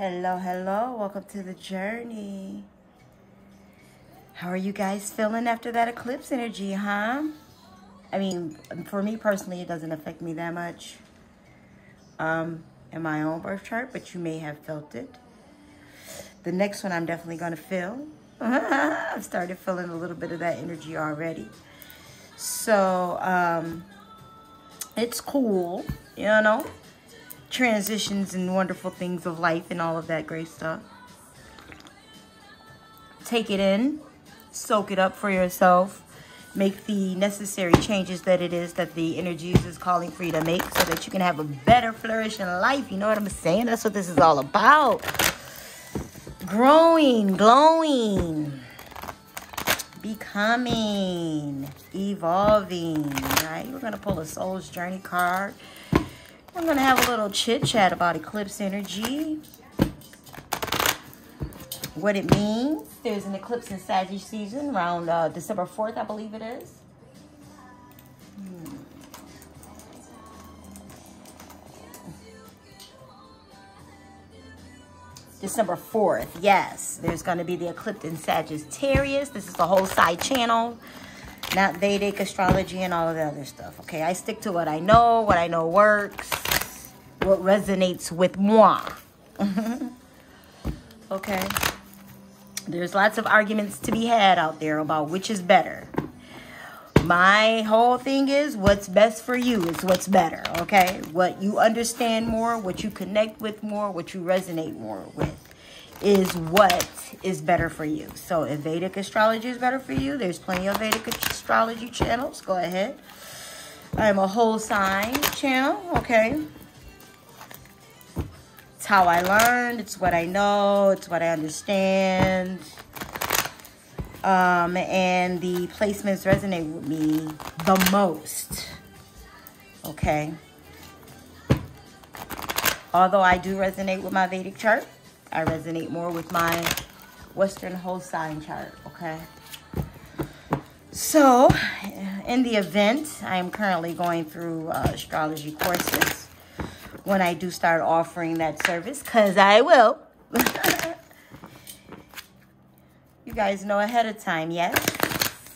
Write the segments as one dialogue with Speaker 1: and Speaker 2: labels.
Speaker 1: Hello, hello. Welcome to the journey. How are you guys feeling after that eclipse energy, huh? I mean, for me personally, it doesn't affect me that much in my own birth chart, but you may have felt it. The next one I'm definitely going to feel. I've started feeling a little bit of that energy already. So, it's cool, you know? Transitions and wonderful things of life and all of that great stuff. Take it in, soak it up for yourself, make the necessary changes that it is that the energies is calling for you to make so that you can have a better flourishing life. You know what I'm saying? That's what this is all about. Growing, glowing, becoming, evolving, right? We're going to pull a soul's journey card. I'm going to have a little chit-chat about eclipse energy. What it means. There's an eclipse in Sagittarius season around December 4th, I believe it is. December 4th, yes. There's going to be the eclipse in Sagittarius. This is the whole side channel. Not Vedic astrology and all of the other stuff. Okay, I stick to what I know works, what resonates with moi. Okay. There's lots of arguments to be had out there about which is better. My whole thing is what's best for you is what's better, okay? What you understand more, what you connect with more, what you resonate more with is what is better for you. So if Vedic astrology is better for you, there's plenty of Vedic astrology channels. Go ahead. I'm a whole sign channel, okay? It's how I learned. It's what I know. It's what I understand. And the placements resonate with me the most, okay? Although I do resonate with my Vedic chart, I resonate more with my Western whole sign chart, okay? So, in the event, I am currently going through astrology courses. When I do start offering that service, because I will. You guys know ahead of time, yes?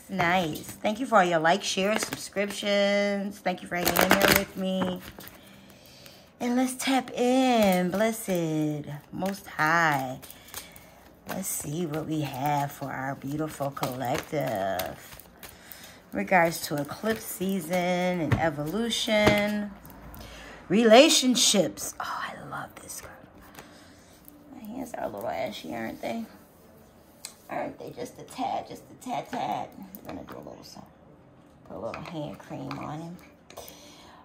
Speaker 1: Nice. Thank you for all your likes, shares, subscriptions. Thank you for hanging in there with me. And let's tap in, blessed, most high. Let's see what we have for our beautiful collective. In regards to eclipse season and evolution. Relationships. Oh, I love this girl. My hands are a little ashy, aren't they? Aren't they? Just a tad, tad. We're going to do a little something. Put a little hand cream on him.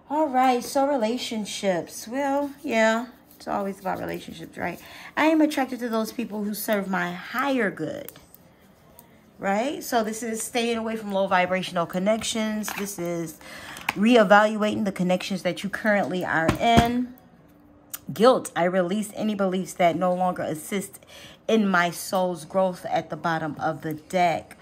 Speaker 1: All right, so relationships. Well, yeah, it's always about relationships, right? I am attracted to those people who serve my higher good, right? So this is staying away from low vibrational connections. This is reevaluating the connections that you currently are in. Guilt. I release any beliefs that no longer assist in my soul's growth at the bottom of the deck.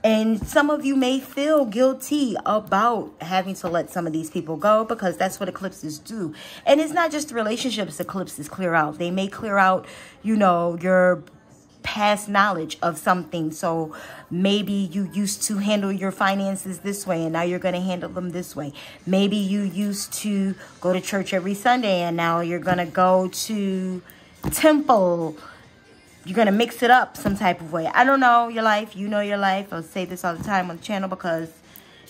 Speaker 1: And some of you may feel guilty about having to let some of these people go because that's what eclipses do. And it's not just the relationships eclipses clear out. They may clear out, you know, your past knowledge of something. So maybe you used to handle your finances this way and now you're going to handle them this way. Maybe you used to go to church every Sunday and now you're going to go to temple. You're going to mix it up some type of way. I don't know your life. You know your life. I'll say this all the time on the channel because,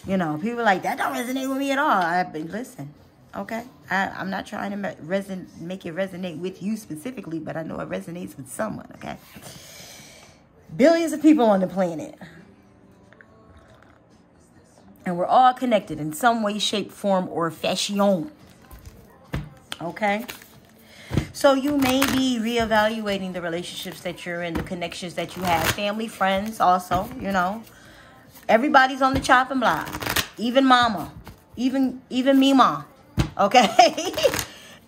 Speaker 1: you know, people are like, that don't resonate with me at all. Listen, okay? I'm not trying to make it resonate with you specifically, but I know it resonates with someone, okay? Billions of people on the planet. And we're all connected in some way, shape, form, or fashion. Okay? So you may be reevaluating the relationships that you're in, the connections that you have. Family, friends also, you know. Everybody's on the chopping block. Even mama. Even me, mom. Okay?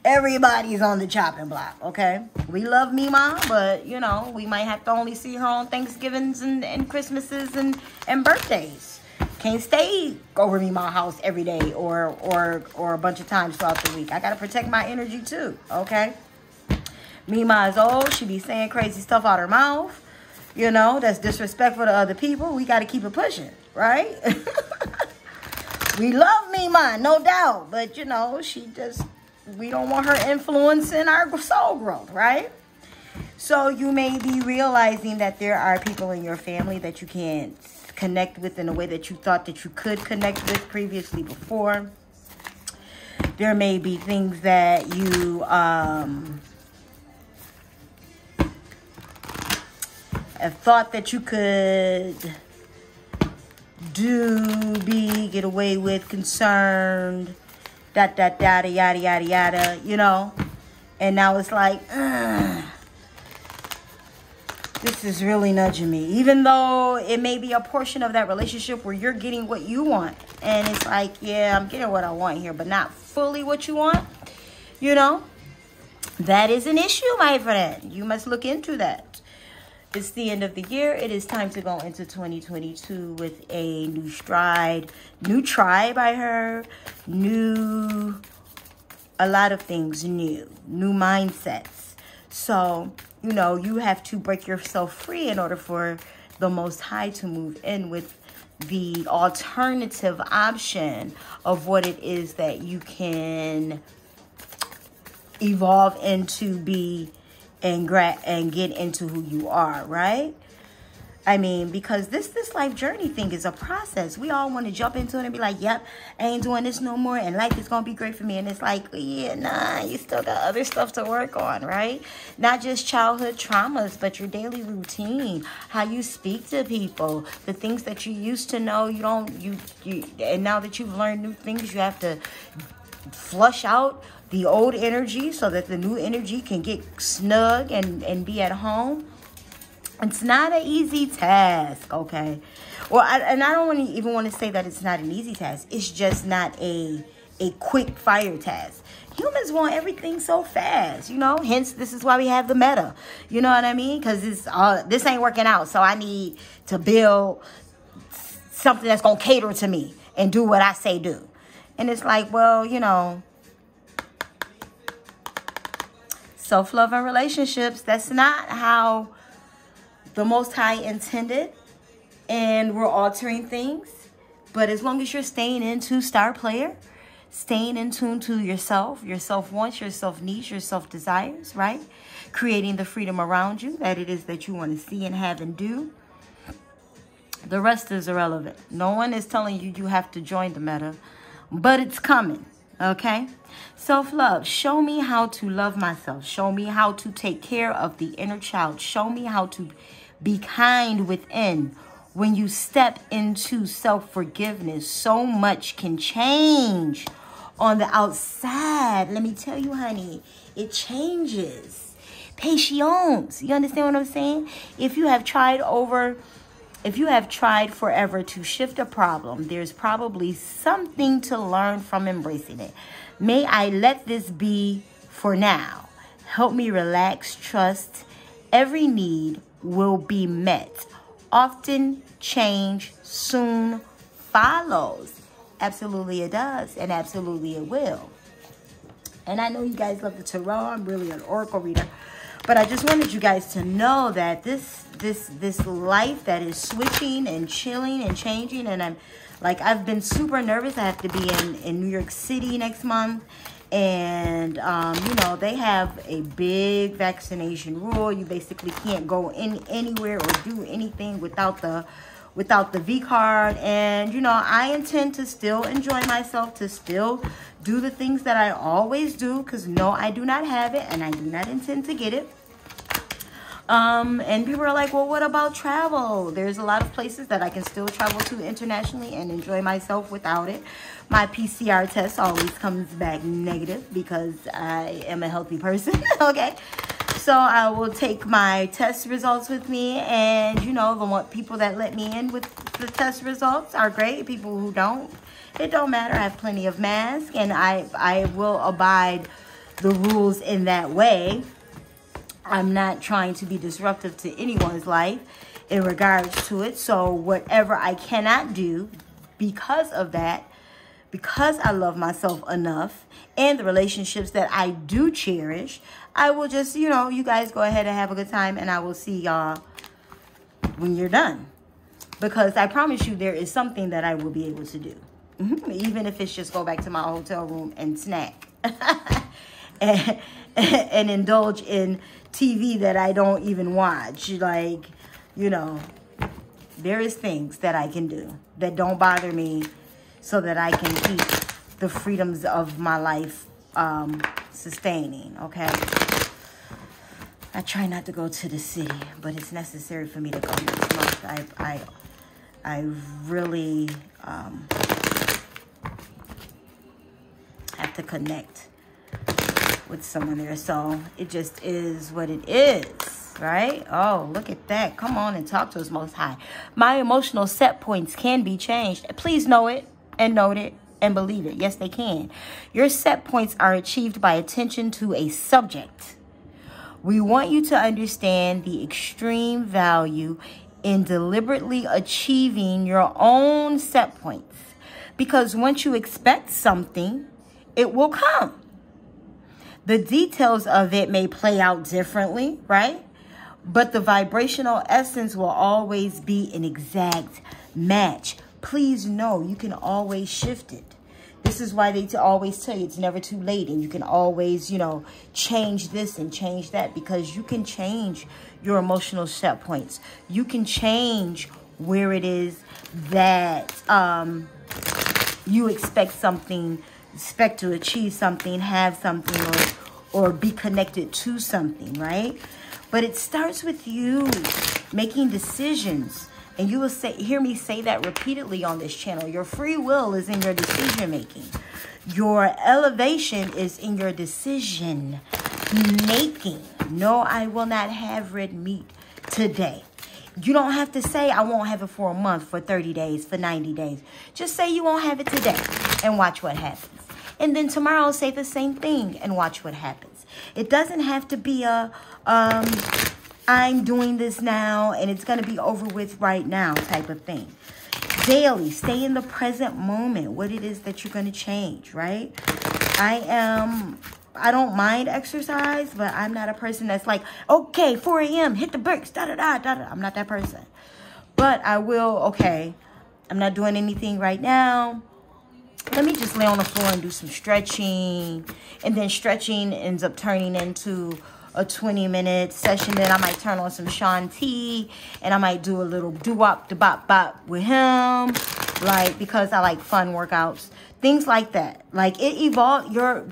Speaker 1: Everybody's on the chopping block, okay? We love Mima, but, you know, we might have to only see her on Thanksgivings and Christmases and birthdays. can't stay over me my house every day or a bunch of times throughout the week. I got to protect my energy too, okay? Mima's old. She be saying crazy stuff out her mouth. You know, that's disrespectful to other people. We got to keep it pushing, right? We love Mima, no doubt. But, you know, we don't want her influencing our soul growth, right? So you may be realizing that there are people in your family that you can't connect with in a way that you thought that you could connect with previously before. There may be things that you have thought that you could get away with, concerned, yada, yada, yada, you know. And now it's like, this is really nudging me. Even though it may be a portion of that relationship where you're getting what you want. And it's like, yeah, I'm getting what I want here, but not fully what you want. You know, that is an issue, my friend. You must look into that. It's the end of the year. It is time to go into 2022 with a new stride, new tribe, I heard, a lot of things new mindsets. So, you know, you have to break yourself free in order for the Most High to move in with the alternative option of what it is that you can evolve into, be, and get into who you are, right? I mean, because this life journey thing is a process. We all want to jump into it and be like, yep, I ain't doing this no more, and life is going to be great for me. And it's like, yeah, nah, you still got other stuff to work on, right? Not just childhood traumas, but your daily routine, how you speak to people, the things that you used to know, and now that you've learned new things, you have to flush out the old energy so that the new energy can get snug and be at home. It's not an easy task, okay? I don't even want to say that it's not an easy task. It's just not a quick fire task. Humans want everything so fast, you know? Hence, this is why we have the meta. You know what I mean? Because this ain't working out, so I need to build something that's going to cater to me and do what I say do. And it's like, well, you know, self-love and relationships, that's not how the Most High intended, and we're altering things. But as long as you're staying into star player, staying in tune to yourself, your self-wants, your self-needs, your self-desires, right? Creating the freedom around you that it is that you want to see and have and do. The rest is irrelevant. No one is telling you you have to join the meta, but it's coming, okay? Self-love. Show me how to love myself. Show me how to take care of the inner child. Show me how to be kind within. When you step into self-forgiveness, so much can change on the outside. Let me tell you, honey, it changes. Patience. You understand what I'm saying? If you have tried forever to shift a problem, there's probably something to learn from embracing it. May I let this be for now. Help me relax, trust. Every need will be met. Often change soon follows. Absolutely it does, and absolutely it will. And I know you guys love the tarot. I'm really an oracle reader. But I just wanted you guys to know that this life that is switching and chilling and changing, and I've been super nervous. I have to be in New York City next month. And, you know, they have a big vaccination rule. You basically can't go anywhere or do anything without the V card. And, you know, I intend to still enjoy myself, to still do the things that I always do. Because, no, I do not have it, and I do not intend to get it. And people are like, well, what about travel? There's a lot of places that I can still travel to internationally and enjoy myself without it. My PCR test always comes back negative because I am a healthy person, okay? So I will take my test results with me, and, you know, the people that let me in with the test results are great. People who don't, it don't matter. I have plenty of masks, and I will abide the rules in that way. I'm not trying to be disruptive to anyone's life in regards to it. So whatever I cannot do, because of that, because I love myself enough and the relationships that I do cherish, I will just, you know, you guys go ahead and have a good time, and I will see y'all when you're done. Because I promise you there is something that I will be able to do. Even if it's just go back to my hotel room and snack. and indulge in TV that I don't even watch. Like, you know, there is things that I can do that don't bother me so that I can keep the freedoms of my life sustaining, okay? I try not to go to the city, but it's necessary for me to go next month. I really have to connect with someone there. So it just is what it is, right? Oh, look at that. Come on and talk to us, Most High. My emotional set points can be changed. Please know it and note it and believe it. Yes, they can. Your set points are achieved by attention to a subject. We want you to understand the extreme value in deliberately achieving your own set points. Because once you expect something, it will come. The details of it may play out differently, right? But the vibrational essence will always be an exact match. Please know you can always shift it. This is why they always tell you it's never too late, and you can always, you know, change this and change that, because you can change your emotional set points. You can change where it is that you expect something, expect to achieve something, have something, or be connected to something, right? But it starts with you making decisions. And you will hear me say that repeatedly on this channel. Your free will is in your decision making. Your elevation is in your decision making. No, I will not have red meat today. You don't have to say, I won't have it for a month, for 30 days, for 90 days. Just say you won't have it today and watch what happens. And then tomorrow say the same thing and watch what happens. It doesn't have to be a, I'm doing this now and it's going to be over with right now type of thing. Daily, stay in the present moment, what it is that you're going to change, right? I don't mind exercise, but I'm not a person that's like, okay, 4 a.m., hit the bricks, da-da-da-da-da. I'm not that person. But I will, okay, I'm not doing anything right now. Let me just lay on the floor and do some stretching. And then stretching ends up turning into a 20-minute session. Then I might turn on some Sean T, and I might do a little doo-wop, da-bop-bop with him, like, because I like fun workouts, things like that. Like, it evolves. Your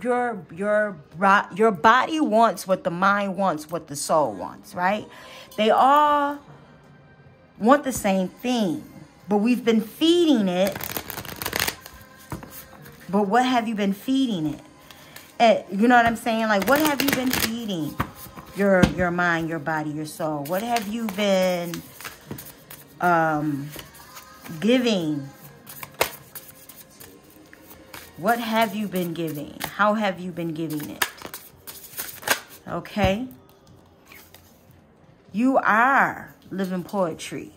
Speaker 1: body wants what the mind wants, what the soul wants, right? They all want the same thing, but we've been feeding it. But what have you been feeding it? You know what I'm saying? Like, what have you been feeding your mind, your body, your soul? What have you been giving? What have you been giving? How have you been giving it? Okay? You are living poetry.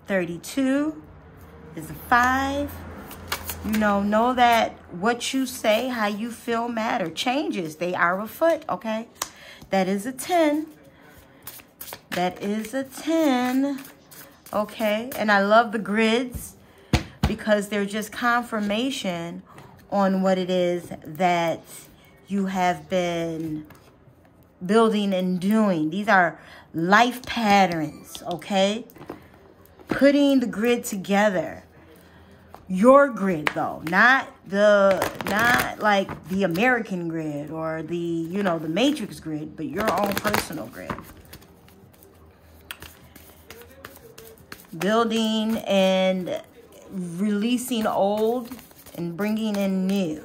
Speaker 1: 32 is a 5. You know that what you say, how you feel matter. Changes, they are afoot, okay? That is a 10. That is a 10, okay? And I love the grids because they're just confirmation on what it is that you have been building and doing. These are life patterns, okay? Putting the grid together. Your grid, though, not like the American grid or the, you know, the Matrix grid, but your own personal grid. Building and releasing old and bringing in new.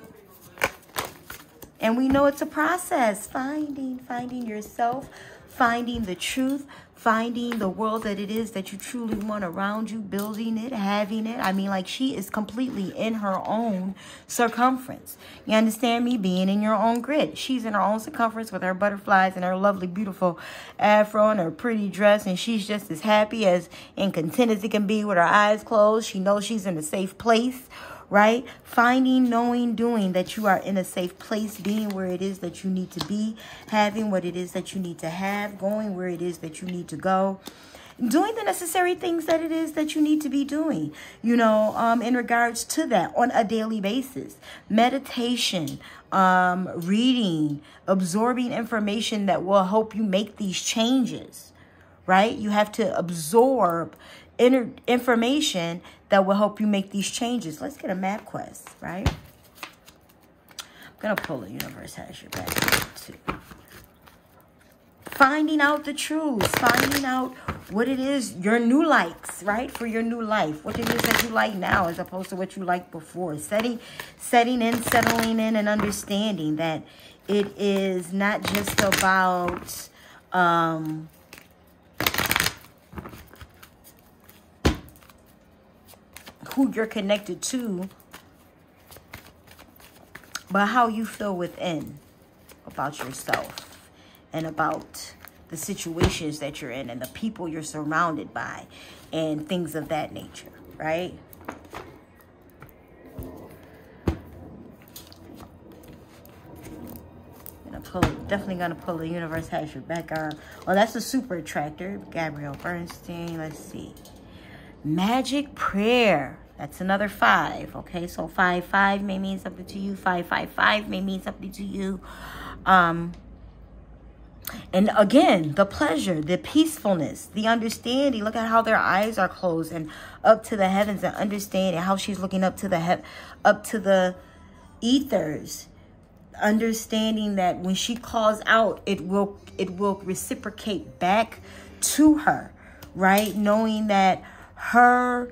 Speaker 1: And we know it's a process. Finding yourself, finding the truth, finding the world that it is that you truly want around you, building it, having it. I mean, like, she is completely in her own circumference. You understand me? Being in your own grid. She's in her own circumference with her butterflies and her lovely, beautiful afro and her pretty dress. And she's just as happy as and content as it can be with her eyes closed. She knows she's in a safe place. Right? Finding, knowing, doing that you are in a safe place, being where it is that you need to be, having what it is that you need to have, going where it is that you need to go, doing the necessary things that it is that you need to be doing, you know, in regards to that on a daily basis. Meditation, reading, absorbing information that will help you make these changes, right? You have to absorb information that will help you make these changes. Let's get a map quest, right? I'm going to pull the universe has your back too. Finding out the truth, finding out what it is, your new likes, right? For your new life, what it is that you like now as opposed to what you liked before. Setting in, settling in, and understanding that it is not just about who you're connected to, but how you feel within about yourself and about the situations that you're in and the people you're surrounded by and things of that nature, right? Definitely gonna pull the universe has your back on. Well, that's a super attractor, Gabrielle Bernstein. Let's see. Magic prayer. That's another 5. Okay, so 5 may mean something to you. 5 may mean something to you. And again, the pleasure, the peacefulness, the understanding. Look at how their eyes are closed and up to the heavens, and understanding how she's looking up to the ethers. Understanding that when she calls out, it will reciprocate back to her, right? Knowing that her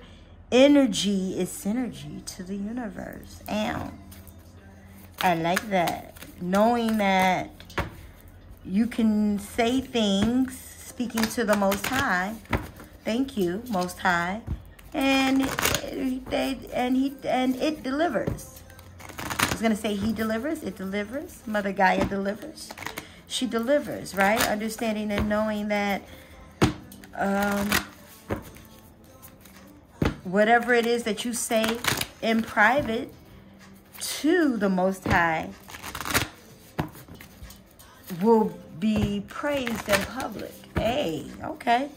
Speaker 1: energy is synergy to the universe. And I like that. Knowing that you can say things speaking to the Most High. Thank you, Most High. And it delivers. I was going to say he delivers. It delivers. Mother Gaia delivers. She delivers, right? Understanding and knowing that whatever it is that you say in private to the Most High will be praised in public. Hey, okay.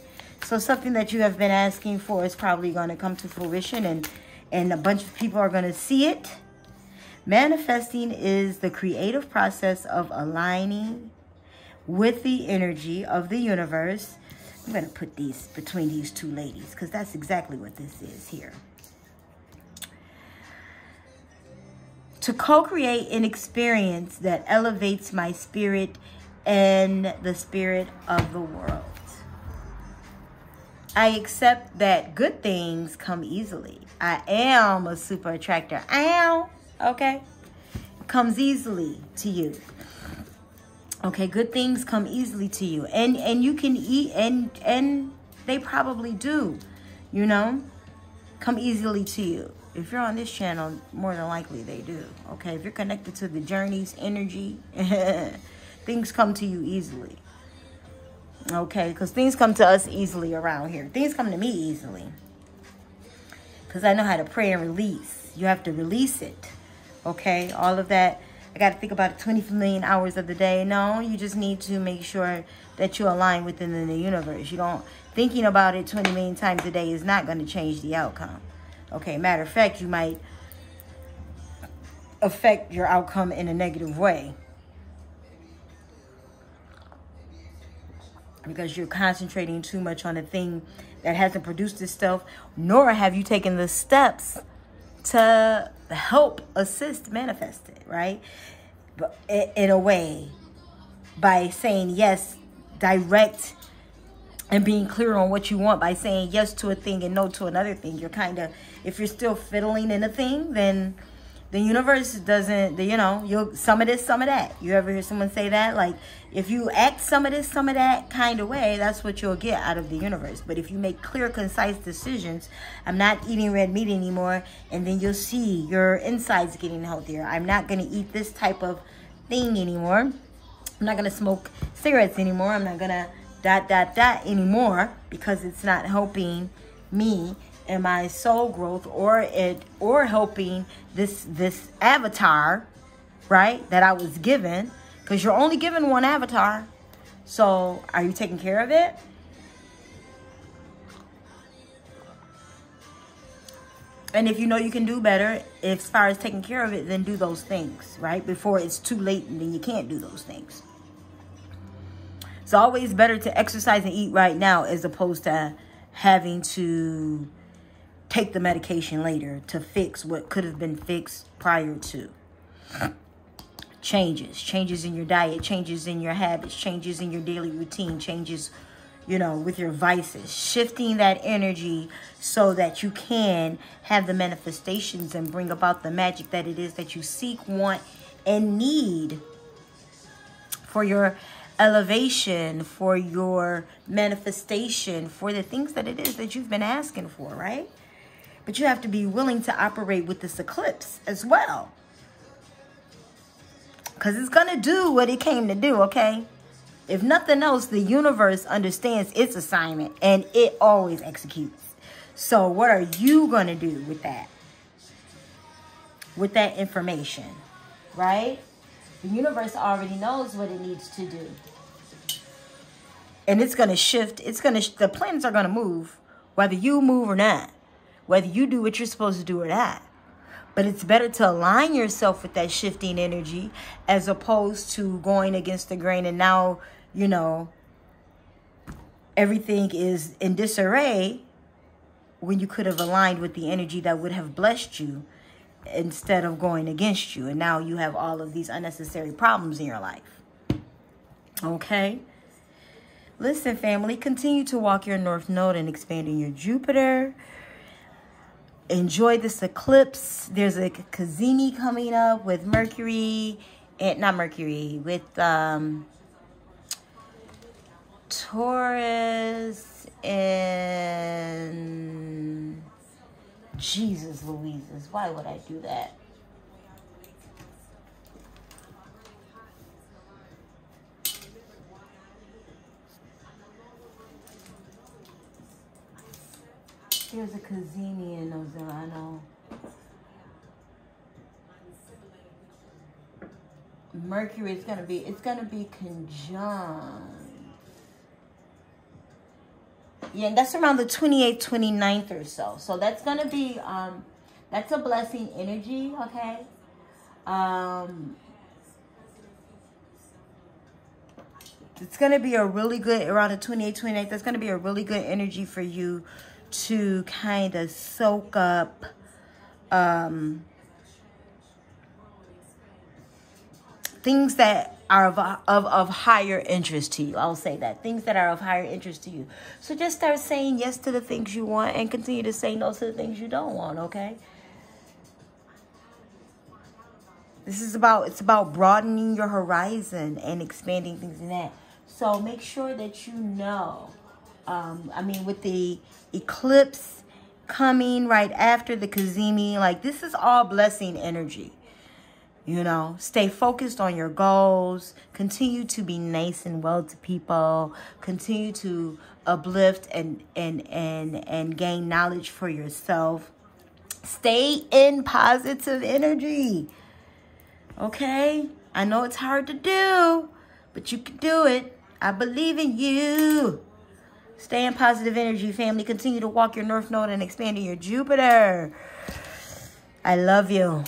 Speaker 1: So something that you have been asking for is probably going to come to fruition, and a bunch of people are going to see it. Manifesting is the creative process of aligning with the energy of the universe. I'm going to put these between these two ladies because that's exactly what this is here. To co-create an experience that elevates my spirit and the spirit of the world. I accept that good things come easily. I am a super attractor. Okay? Comes easily to you. Okay, good things come easily to you. And you can eat, and they probably do, you know, come easily to you. If you're on this channel, more than likely they do. Okay, if you're connected to the journey's energy, things come to you easily. Okay, because things come to us easily around here. Things come to me easily. Because I know how to pray and release. You have to release it. Okay, all of that. I got to think about 20 million hours of the day. No, you just need to make sure that you align within the universe. You don't, thinking about it 20 million times a day is not going to change the outcome. Okay, matter of fact, you might affect your outcome in a negative way. Because you're concentrating too much on a thing that hasn't produced itself, nor have you taken the steps to help assist manifest it, right? But in a way, by saying yes, direct, and being clear on what you want, by saying yes to a thing and no to another thing. You're kind of, if you're still fiddling in a thing, then The universe doesn't, you know, you'll some of this, some of that. You ever hear someone say that? Like, if you act some of this, some of that kind of way, that's what you'll get out of the universe. But if you make clear, concise decisions, I'm not eating red meat anymore, and then you'll see your insides getting healthier. I'm not going to eat this type of thing anymore. I'm not going to smoke cigarettes anymore. I'm not going to anymore, because it's not helping me and my soul growth, or helping this avatar, right, that I was given, because you're only given one avatar. So are you taking care of it? And if you know you can do better as far as taking care of it, then do those things, right, before it's too late and then you can't do those things. It's always better to exercise and eat right now, as opposed to having to take the medication later to fix what could have been fixed prior to. Changes in your diet, changes in your habits, changes in your daily routine, changes, you know, with your vices. Shifting that energy so that you can have the manifestations and bring about the magic that it is that you seek, want, and need for your elevation, for your manifestation, for the things that it is that you've been asking for, right? But you have to be willing to operate with this eclipse as well, because it's going to do what it came to do, okay? If nothing else, the universe understands its assignment, and it always executes. So what are you going to do with that? With that information, right? The universe already knows what it needs to do. And it's going to shift. The planets are going to move, whether you move or not. Whether you do what you're supposed to do or not. But it's better to align yourself with that shifting energy, as opposed to going against the grain and now, you know, everything is in disarray, when you could have aligned with the energy that would have blessed you instead of going against you. And now you have all of these unnecessary problems in your life. Okay? Listen, family, continue to walk your North Node and expand in your Jupiter. Enjoy this eclipse. There's a Cazimi coming up with Mercury, and not Mercury, with Taurus and Jesus Louises. Why would I do that? There's a Cazimi in those, I know. Mercury is gonna be conjunct. Yeah, and that's around the 28th, 29th or so. So that's gonna be that's a blessing energy, okay? It's gonna be a really good around the 28th, 29th. That's gonna be a really good energy for you to kind of soak up things that are of higher interest to you. I'll say that. Things that are of higher interest to you. So just start saying yes to the things you want and continue to say no to the things you don't want, okay? It's about broadening your horizon and expanding things in that. So make sure that you know. With the eclipse coming right after the Cazimi, like, this is all blessing energy. You know, stay focused on your goals. Continue to be nice and well to people. Continue to uplift and gain knowledge for yourself. Stay in positive energy. Okay? I know it's hard to do, but you can do it. I believe in you. Stay in positive energy, family. Continue to walk your North Node and expand in your Jupiter. I love you.